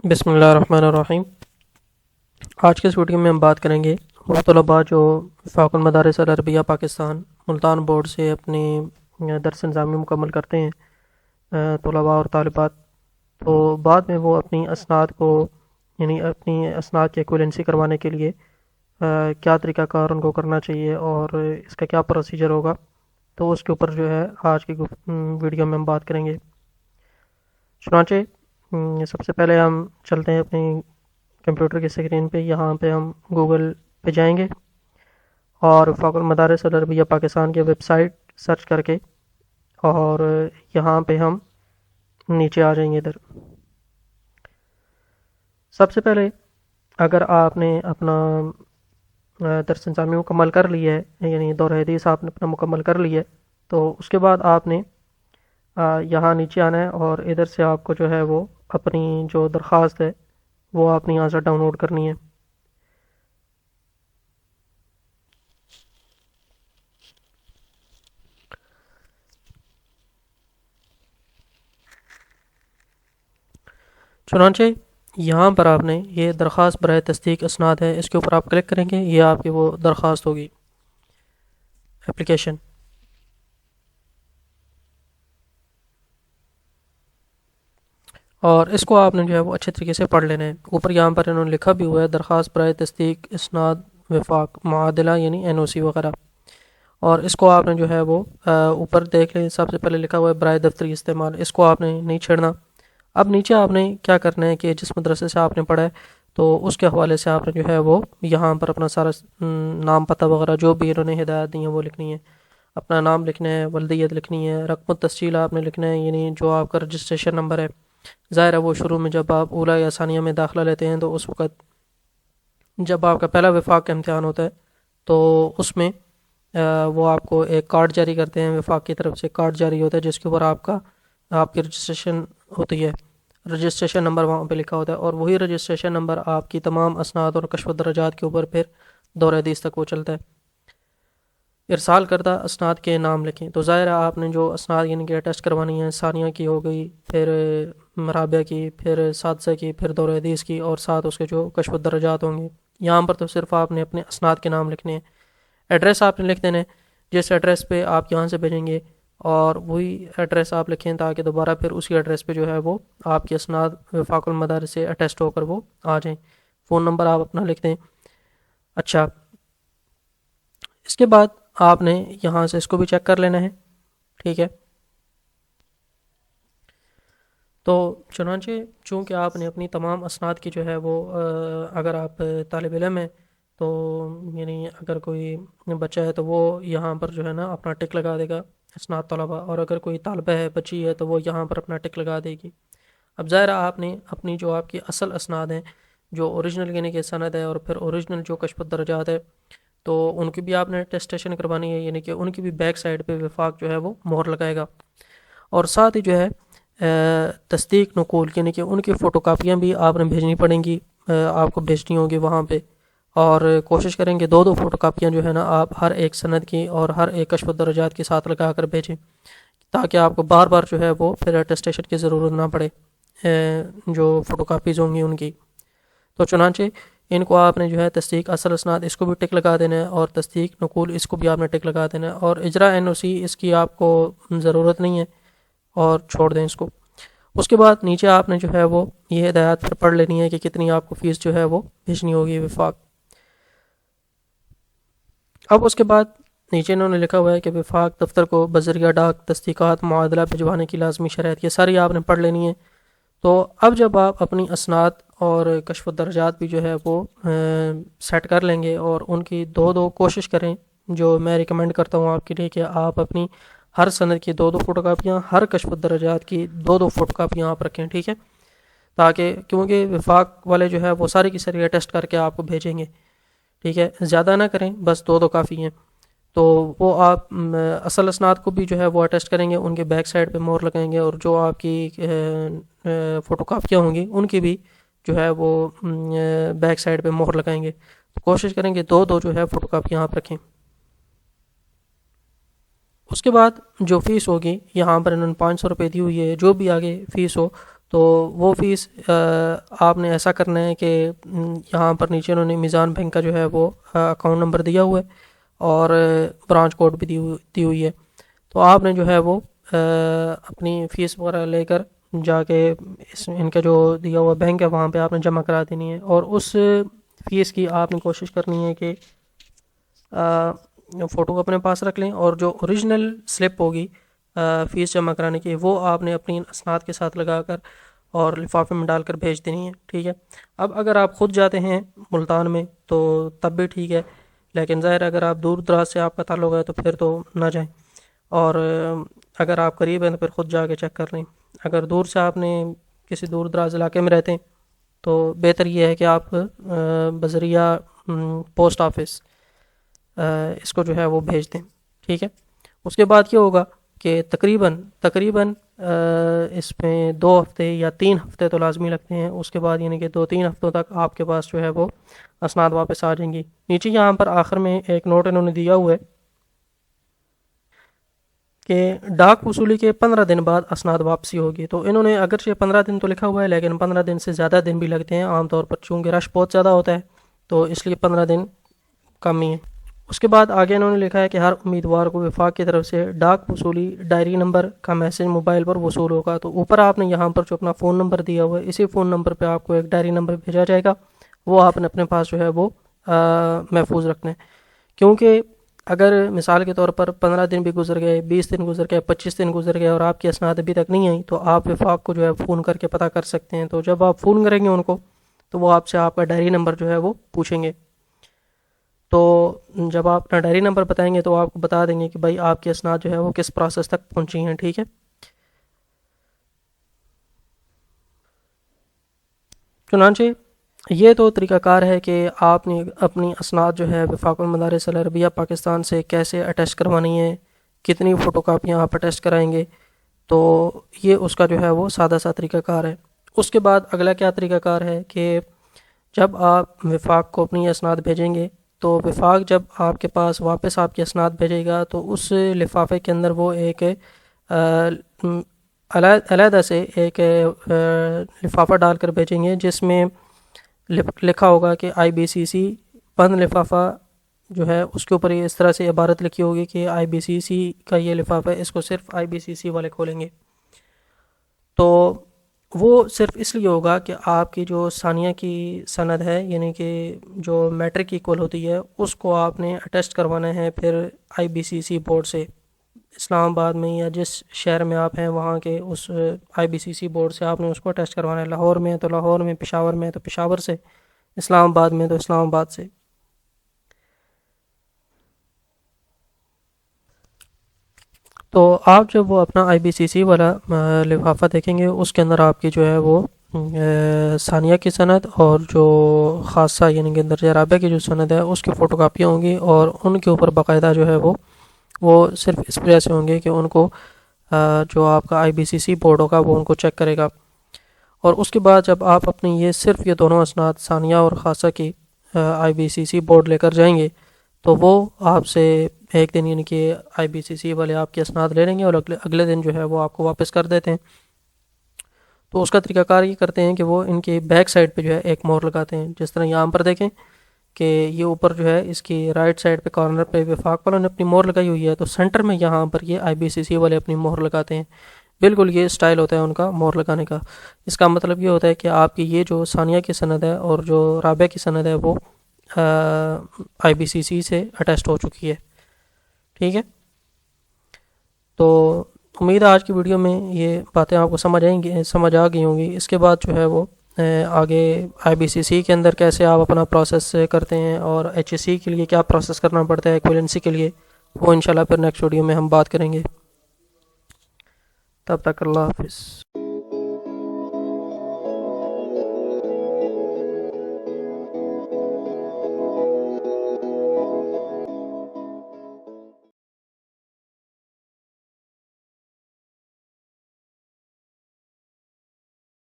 بسم اللہ الرحمن الرحیم۔ آج کے اس ویڈیو میں ہم بات کریں گے وہ طلباء جو وفاق المدارس العربیہ پاکستان ملتان بورڈ سے اپنی درس نظامی مکمل کرتے ہیں، طلباء اور طالبات، تو بعد میں وہ اپنی اسناد کو یعنی اپنی اسناد کی ایکویلنسی کروانے کے لیے کیا طریقہ کار ان کو کرنا چاہیے اور اس کا کیا پروسیجر ہوگا، تو اس کے اوپر جو ہے آج کی ویڈیو میں ہم بات کریں گے۔ چنانچہ سب سے پہلے ہم چلتے ہیں اپنی کمپیوٹر کی اسکرین پہ۔ یہاں پہ ہم گوگل پہ جائیں گے اور وفاق المدارس العربیہ پاکستان کی ویب سائٹ سرچ کر کے، اور یہاں پہ ہم نیچے آ جائیں گے ادھر۔ سب سے پہلے اگر آپ نے اپنا درس نظامی مکمل کر لی ہے، یعنی دورہ حدیث آپ نے اپنا مکمل کر لی ہے، تو اس کے بعد آپ نے یہاں نیچے آنا ہے اور ادھر سے آپ کو جو ہے وہ اپنی جو درخواست ہے وہ آپ نے یہاں سے ڈاؤن لوڈ کرنی ہے۔ چنانچہ یہاں پر آپ نے یہ درخواست برائے تصدیق اسناد ہے، اس کے اوپر آپ کلک کریں گے، یہ آپ کی وہ درخواست ہوگی، اپلیکیشن۔ اور اس کو آپ نے جو ہے وہ اچھے طریقے سے پڑھ لینا ہے۔ اوپر یہاں پر انہوں نے لکھا بھی ہوا ہے درخواست برائے تصدیق اسناد وفاق معادلہ یعنی NOC وغیرہ، اور اس کو آپ نے جو ہے وہ اوپر دیکھ لیں، سب سے پہلے لکھا ہوا ہے برائے دفتری استعمال، اس کو آپ نے نہیں چھیڑنا۔ اب نیچے آپ نے کیا کرنا ہے کہ جس مدرسے سے آپ نے پڑھا ہے تو اس کے حوالے سے آپ نے جو ہے وہ یہاں پر اپنا سارا نام پتہ وغیرہ جو بھی انہوں نے ہدایت دی ہیں وہ لکھنی ہے، اپنا نام لکھنا ہے، ولدیت لکھنی ہے، رقم التسجیل آپ نے لکھنا ہے، یعنی جو آپ کا رجسٹریشن نمبر ہے۔ ظاہر ہے وہ شروع میں جب آپ اولیٰ یا ثانیہ میں داخلہ لیتے ہیں تو اس وقت جب آپ کا پہلا وفاق کا امتحان ہوتا ہے تو اس میں وہ آپ کو ایک کارڈ جاری کرتے ہیں، وفاق کی طرف سے کارڈ جاری ہوتا ہے جس کے اوپر آپ کی رجسٹریشن ہوتی ہے، رجسٹریشن نمبر وہاں پہ لکھا ہوتا ہے، اور وہی رجسٹریشن نمبر آپ کی تمام اسناد اور کشف الدرجات کے اوپر پھر دورہ حدیث تک وہ چلتا ہے۔ ارسال کردہ اسناد کے نام لکھیں، تو ظاہر ہے آپ نے جو اسناد یعنی کہ ٹیسٹ کروانی ہے، ثانیہ کی ہو گئی، پھر رابعہ کی، پھر سادسہ کی، پھر دورہ حدیث کی، اور ساتھ اس کے جو کشف الدرجات ہوں گے۔ یہاں پر تو صرف آپ نے اپنے اسناد کے نام لکھنے ہیں۔ ایڈریس آپ نے لکھ دینا ہے جس ایڈریس پہ آپ یہاں سے بھیجیں گے، اور وہی ایڈریس آپ لکھیں تاکہ دوبارہ پھر اسی ایڈریس پہ جو ہے وہ آپ کے اسناد وفاق المدارس سے اٹیسٹ ہو کر وہ آ جائیں۔ فون نمبر آپ اپنا لکھ دیں۔ اچھا، اس کے بعد آپ نے یہاں سے اس کو بھی چیک کر لینا ہے، ٹھیک ہے۔ تو چنانچہ چونکہ آپ نے اپنی تمام اسناد کی جو ہے وہ اگر آپ طالب علم ہیں تو یعنی اگر کوئی بچہ ہے تو وہ یہاں پر جو ہے نا اپنا ٹک لگا دے گا اسناد طلبہ، اور اگر کوئی طالبہ ہے بچی ہے تو وہ یہاں پر اپنا ٹک لگا دے گی۔ اب ظاہر آپ نے اپنی جو آپ کی اصل اسناد ہیں، جو اوریجنل یعنی کہ سند ہے اور پھر اوریجنل جو کشف الدرجات ہے، تو ان کی بھی آپ نے ٹیسٹیشن کروانی ہے، یعنی کہ ان کی بھی بیک سائڈ پہ وفاق جو ہے وہ مہر لگائے گا، اور ساتھ ہی جو ہے تصدیق نقول یعنی کہ ان کی فوٹو کاپیاں بھی آپ نے بھیجنی پڑیں گی، آپ کو بھیجنی ہوگی وہاں پہ، اور کوشش کریں گے دو فوٹو کاپیاں جو ہے نا آپ ہر ایک سند کی اور ہر ایک کشف الدرجات کے ساتھ لگا کر بھیجیں، تاکہ آپ کو بار بار جو ہے وہ پھر اٹیسٹیشن کی ضرورت نہ پڑے جو فوٹو کاپیز ہوں گی ان کی۔ تو چنانچہ ان کو آپ نے جو ہے تصدیق اصل اسناد اس کو بھی ٹک لگا دینا ہے، اور تصدیق نقول اس کو بھی آپ نے ٹک لگا دینا ہے، اور اجرا NOC اس کی آپ کو ضرورت نہیں ہے اور چھوڑ دیں اس کو۔ اس کے بعد نیچے آپ نے جو ہے وہ یہ ہدایات پھر پڑھ لینی ہے کہ کتنی آپ کو فیس جو ہے وہ بھیجنی ہوگی وفاق۔ اب اس کے بعد نیچے انہوں نے لکھا ہوا ہے کہ وفاق دفتر کو بذریعہ ڈاک تصدیقات معادلہ بھجوانے کی لازمی شرائط، یہ ساری آپ نے پڑھ لینی ہے۔ تو اب جب آپ اپنی اسناد اور کشف الدرجات بھی جو ہے وہ سیٹ کر لیں گے، اور ان کی دو کوشش کریں، جو میں ریکمینڈ کرتا ہوں آپ کے لیے کہ آپ اپنی ہر سند کی دو فوٹو کاپیاں، ہر کشف الدرجات کی دو فوٹو کاپیاں آپ رکھیں، ٹھیک ہے، تاکہ کیونکہ وفاق والے جو ہے وہ ساری کی ساری اٹیسٹ کر کے آپ کو بھیجیں گے، ٹھیک ہے، زیادہ نہ کریں، بس دو کافی ہیں۔ تو وہ آپ اصل اسناد کو بھی جو ہے وہ اٹیسٹ کریں گے، ان کے بیک سائڈ پہ مہر لگائیں گے، اور جو آپ کی فوٹو کاپیاں ہوں گی ان کی بھی جو ہے وہ بیک سائڈ پہ مہر لگائیں گے۔ تو کوشش کریں گے دو جو ہے فوٹو کاپیاں آپ رکھیں۔ اس کے بعد جو فیس ہوگی، یہاں پر انہوں نے 500 روپے دی ہوئی ہے، جو بھی آگے فیس ہو تو وہ فیس آپ نے ایسا کرنا ہے کہ یہاں پر نیچے انہوں نے میزان بینک کا جو ہے وہ اکاؤنٹ نمبر دیا ہوا ہے اور برانچ کوڈ بھی دی ہوئی ہے. تو آپ نے جو ہے وہ اپنی فیس وغیرہ لے کر جا کے ان کا جو دیا ہوا بینک ہے وہاں پہ آپ نے جمع کرا دینی ہے، اور اس فیس کی آپ نے کوشش کرنی ہے کہ فوٹو اپنے پاس رکھ لیں، اور جو اوریجنل سلپ ہوگی فیس جمع کرانے کی وہ آپ نے اپنی اسناد کے ساتھ لگا کر اور لفافے میں ڈال کر بھیج دینی ہے. ٹھیک ہے. اب اگر آپ خود جاتے ہیں ملتان میں تو تب بھی ٹھیک ہے، لیکن ظاہر اگر آپ دور دراز سے آپ کا تعلق ہے تو پھر تو نہ جائیں، اور اگر آپ قریب ہیں تو پھر خود جا کے چیک کر لیں. اگر دور سے آپ نے کسی دور دراز علاقے میں رہتے ہیں تو بہتر یہ ہے کہ آپ بذریعہ پوسٹ آفس اس کو جو ہے وہ بھیج دیں. ٹھیک ہے. اس کے بعد یہ ہوگا کہ تقریباً اس میں 2 ہفتے یا 3 ہفتے تو لازمی لگتے ہیں. اس کے بعد یعنی کہ 2-3 ہفتوں تک آپ کے پاس جو ہے وہ اسناد واپس آ جائیں گی. نیچے یہاں پر آخر میں ایک نوٹ انہوں نے دیا ہوا ہے کہ ڈاک وصولی کے 15 دن بعد اسناد واپسی ہوگی. تو انہوں نے اگرچہ 15 دن تو لکھا ہوا ہے، لیکن 15 دن سے زیادہ دن بھی لگتے ہیں عام طور پر، چونکہ رش بہت زیادہ ہوتا ہے تو اس لیے 15 دن کم ہی ہے. اس کے بعد آگے انہوں نے لکھا ہے کہ ہر امیدوار کو وفاق کی طرف سے ڈاک وصولی ڈائری نمبر کا میسج موبائل پر وصول ہوگا. تو اوپر آپ نے یہاں پر جو اپنا فون نمبر دیا ہوا ہے اسی فون نمبر پہ آپ کو ایک ڈائری نمبر بھیجا جائے گا، وہ آپ نے اپنے پاس جو ہے وہ محفوظ رکھنا ہے. کیونکہ اگر مثال کے طور پر 15 دن بھی گزر گئے، 20 دن گزر گئے، 25 دن گزر گئے اور آپ کی اسناد ابھی تک نہیں آئی تو آپ وفاق کو جو ہے فون کر کے پتہ کر سکتے ہیں. تو جب آپ فون کریں گے ان کو تو وہ آپ سے آپ کا ڈائری نمبر جو ہے وہ پوچھیں گے. تو جب آپ اپنا ڈائری نمبر بتائیں گے تو آپ کو بتا دیں گے کہ بھائی آپ کی اسناد جو ہے وہ کس پروسیس تک پہنچی ہیں. ٹھیک ہے. چنانچہ یہ تو طریقہ کار ہے کہ آپ نے اپنی اسناد جو ہے وفاق المدارس العربیہ پاکستان سے کیسے اٹیچ کروانی ہے، کتنی فوٹو کاپیاں آپ اٹیچ کرائیں گے. تو یہ اس کا جو ہے وہ سادہ سا طریقہ کار ہے. اس کے بعد اگلا کیا طریقہ کار ہے کہ جب آپ وفاق کو اپنی اسناد بھیجیں گے تو وفاق جب آپ کے پاس واپس آپ کی اسناد بھیجے گا تو اس لفافے کے اندر وہ ایک علیحدہ سے ایک لفافہ ڈال کر بھیجیں گے جس میں لکھا ہوگا کہ IBCC بند لفافہ جو ہے، اس کے اوپر یہ اس طرح سے عبارت لکھی ہوگی کہ IBCC کا یہ لفافہ ہے، اس کو صرف IBCC والے کھولیں گے. تو وہ صرف اس لیے ہوگا کہ آپ کی جو ثانیہ کی سند ہے، یعنی کہ جو میٹرک ایکول ہوتی ہے، اس کو آپ نے اٹیسٹ کروانا ہے پھر IBCC بورڈ سے. اسلام آباد میں یا جس شہر میں آپ ہیں وہاں کے اس IBCC بورڈ سے آپ نے اس کو اٹیسٹ کروانا ہے. لاہور میں تو لاہور میں، پشاور میں تو پشاور سے، اسلام آباد میں تو اسلام آباد سے. تو آپ جب وہ اپنا IBCC والا لفافہ دیکھیں گے اس کے اندر آپ کی جو ہے وہ ثانیہ کی سند اور جو خاصہ یعنی کہ درجہ رابعہ کی جو سند ہے اس کی فوٹو کاپیاں ہوں گی، اور ان کے اوپر باقاعدہ جو ہے وہ صرف اس وجہ سے ہوں گے کہ ان کو جو آپ کا IBCC بورڈ ہوگا وہ ان کو چیک کرے گا. اور اس کے بعد جب آپ اپنی یہ دونوں اسناد ثانیہ اور خاصہ کی IBCC بورڈ لے کر جائیں گے تو وہ آپ سے ایک دن یعنی کہ IBCC والے آپ کے اسناد لے لیں گے اور اگلے دن جو ہے وہ آپ کو واپس کر دیتے ہیں. تو اس کا طریقہ کار یہ کرتے ہیں کہ وہ ان کے بیک سائڈ پہ جو ہے ایک مہر لگاتے ہیں، جس طرح یہاں پر دیکھیں کہ یہ اوپر جو ہے اس کی رائٹ سائڈ پہ کارنر پہ وفاق والوں نے اپنی مہر لگائی ہوئی ہے، تو سینٹر میں یہاں پر یہ IBCC والے اپنی مہر لگاتے ہیں. بالکل یہ سٹائل ہوتا ہے ان کا مہر لگانے کا. اس کا مطلب یہ ہوتا ہے کہ آپ کی یہ جو ثانیہ کی سند ہے اور جو رابعہ کی سند ہے وہ IBCC سے اٹیسٹ ہو چکی ہے. ٹھیک ہے. تو امید ہے آج کی ویڈیو میں یہ باتیں آپ کو سمجھ آ گئی ہوں گی. اس کے بعد جو ہے وہ آگے IBCC کے اندر کیسے آپ اپنا پروسیس کرتے ہیں اور HSC کے لیے کیا پروسیس کرنا پڑتا ہے ایکویلنسی کے لیے، وہ انشاءاللہ پھر نیکسٹ ویڈیو میں ہم بات کریں گے. تب تک اللہ حافظ.